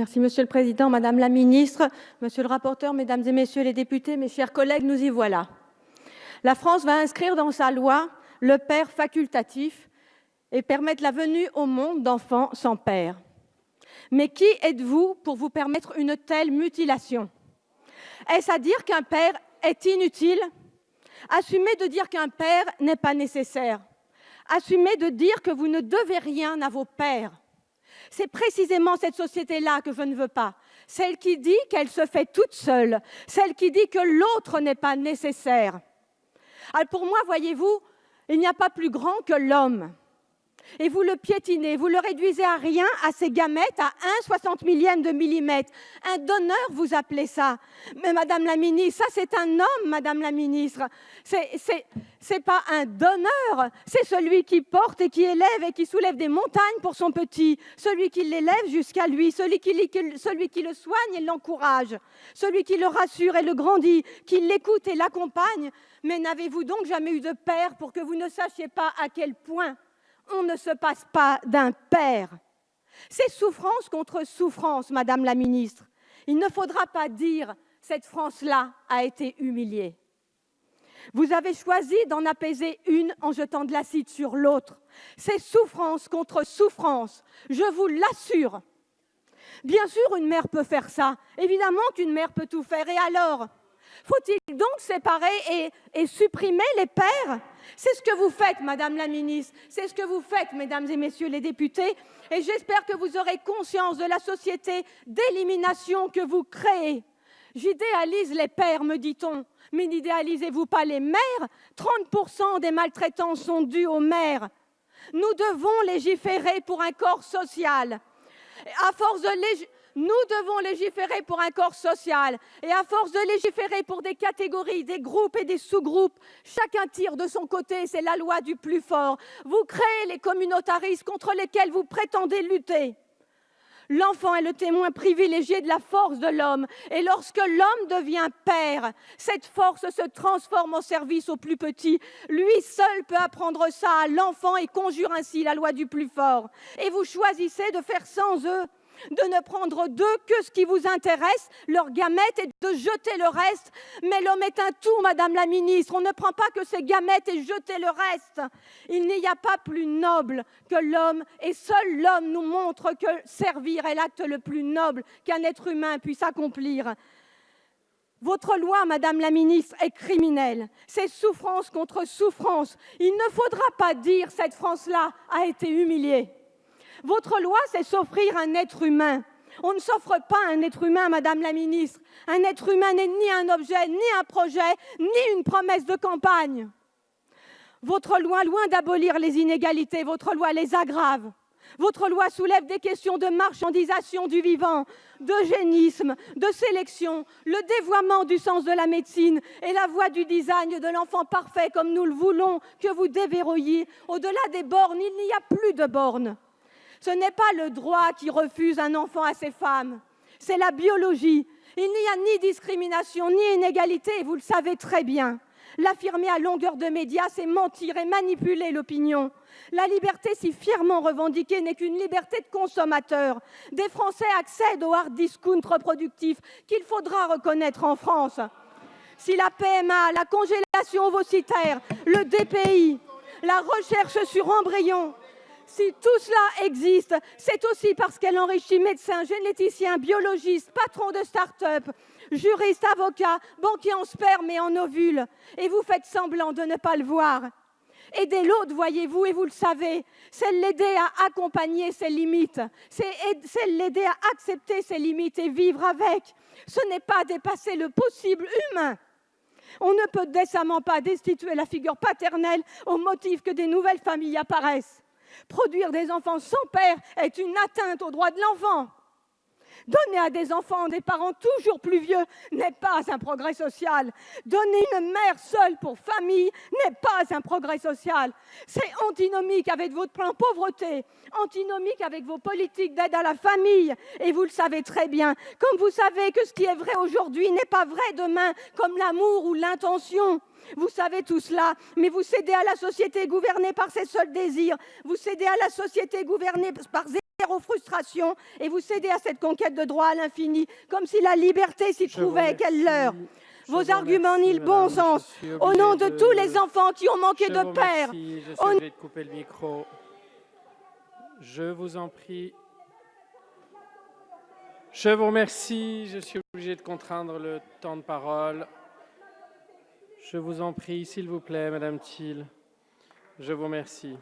Merci, Monsieur le Président, Madame la Ministre, Monsieur le rapporteur, Mesdames et Messieurs les députés, mes chers collègues, nous y voilà. La France va inscrire dans sa loi le père facultatif et permettre la venue au monde d'enfants sans père. Mais qui êtes-vous pour vous permettre une telle mutilation? Est-ce à dire qu'un père est inutile? Assumez de dire qu'un père n'est pas nécessaire. Assumez de dire que vous ne devez rien à vos pères. C'est précisément cette société-là que je ne veux pas. Celle qui dit qu'elle se fait toute seule. Celle qui dit que l'autre n'est pas nécessaire. Alors pour moi, voyez-vous, il n'y a pas plus grand que l'homme. Et vous le piétinez, vous le réduisez à rien, à ses gamètes, à 1/60 millième de millimètre. Un donneur, vous appelez ça. Mais Madame la Ministre, ça c'est un homme, Madame la Ministre. C'est pas un donneur, c'est celui qui porte et qui élève et qui soulève des montagnes pour son petit. Celui qui l'élève jusqu'à lui, celui qui le soigne et l'encourage. Celui qui le rassure et le grandit, qui l'écoute et l'accompagne. Mais n'avez-vous donc jamais eu de père pour que vous ne sachiez pas à quel point on ne se passe pas d'un père? C'est souffrance contre souffrance, Madame la Ministre. Il ne faudra pas dire « cette France-là a été humiliée ». Vous avez choisi d'en apaiser une en jetant de l'acide sur l'autre. C'est souffrance contre souffrance, je vous l'assure. Bien sûr, une mère peut faire ça. Évidemment qu'une mère peut tout faire. Et alors ? Faut-il donc séparer et supprimer les pères? C'est ce que vous faites, Madame la Ministre. C'est ce que vous faites, Mesdames et Messieurs les députés. Et j'espère que vous aurez conscience de la société d'élimination que vous créez. J'idéalise les pères, me dit-on. Mais n'idéalisez-vous pas les mères? 30% des maltraitances sont dues aux mères. Nous devons légiférer pour un corps social. À force de Nous devons légiférer pour un corps social. Et à force de légiférer pour des catégories, des groupes et des sous-groupes, chacun tire de son côté, c'est la loi du plus fort. Vous créez les communautarismes contre lesquels vous prétendez lutter. L'enfant est le témoin privilégié de la force de l'homme. Et lorsque l'homme devient père, cette force se transforme en service au plus petit. Lui seul peut apprendre ça à l'enfant et conjure ainsi la loi du plus fort. Et vous choisissez de faire sans eux, de ne prendre d'eux que ce qui vous intéresse, leurs gamètes, et de jeter le reste. Mais l'homme est un tout, Madame la Ministre. On ne prend pas que ses gamètes et jeter le reste. Il n'y a pas plus noble que l'homme, et seul l'homme nous montre que servir est l'acte le plus noble qu'un être humain puisse accomplir. Votre loi, Madame la Ministre, est criminelle. C'est souffrance contre souffrance. Il ne faudra pas dire « cette France-là a été humiliée ». Votre loi, c'est s'offrir un être humain. On ne s'offre pas un être humain, Madame la Ministre. Un être humain n'est ni un objet, ni un projet, ni une promesse de campagne. Votre loi, loin d'abolir les inégalités, votre loi les aggrave. Votre loi soulève des questions de marchandisation du vivant, d'eugénisme, de sélection, le dévoiement du sens de la médecine et la voie du design de l'enfant parfait comme nous le voulons que vous déverrouilliez. Au-delà des bornes, il n'y a plus de bornes. Ce n'est pas le droit qui refuse un enfant à ces femmes, c'est la biologie. Il n'y a ni discrimination, ni inégalité, et vous le savez très bien. L'affirmer à longueur de médias, c'est mentir et manipuler l'opinion. La liberté si fièrement revendiquée n'est qu'une liberté de consommateur. Des Français accèdent au hard discount reproductif qu'il faudra reconnaître en France. Si la PMA, la congélation ovocitaire, le DPI, la recherche sur embryons, si tout cela existe, c'est aussi parce qu'elle enrichit médecins, généticiens, biologistes, patrons de start-up, juristes, avocats, banquiers en sperme et en ovules. Et vous faites semblant de ne pas le voir. Aider l'autre, voyez-vous, et vous le savez, c'est l'aider à accompagner ses limites. C'est l'aider à accepter ses limites et vivre avec. Ce n'est pas dépasser le possible humain. On ne peut décemment pas destituer la figure paternelle au motif que des nouvelles familles apparaissent. Produire des enfants sans père est une atteinte aux droits de l'enfant. Donner à des enfants des parents toujours plus vieux n'est pas un progrès social. Donner une mère seule pour famille n'est pas un progrès social. C'est antinomique avec votre plan pauvreté, antinomique avec vos politiques d'aide à la famille. Et vous le savez très bien, comme vous savez que ce qui est vrai aujourd'hui n'est pas vrai demain, comme l'amour ou l'intention. Vous savez tout cela, mais vous cédez à la société gouvernée par ses seuls désirs. Vous cédez à la société gouvernée par aux frustrations et vous cédez à cette conquête de droit à l'infini, comme si la liberté s'y trouvait. Quelle leurre! Vos arguments nient le bon sens. Au nom de tous les enfants qui ont manqué de père. Je suis obligé de couper le micro. Je vous en prie. Je vous remercie. Je suis obligé de contraindre le temps de parole. Je vous en prie, s'il vous plaît, Madame Thiel. Je vous remercie.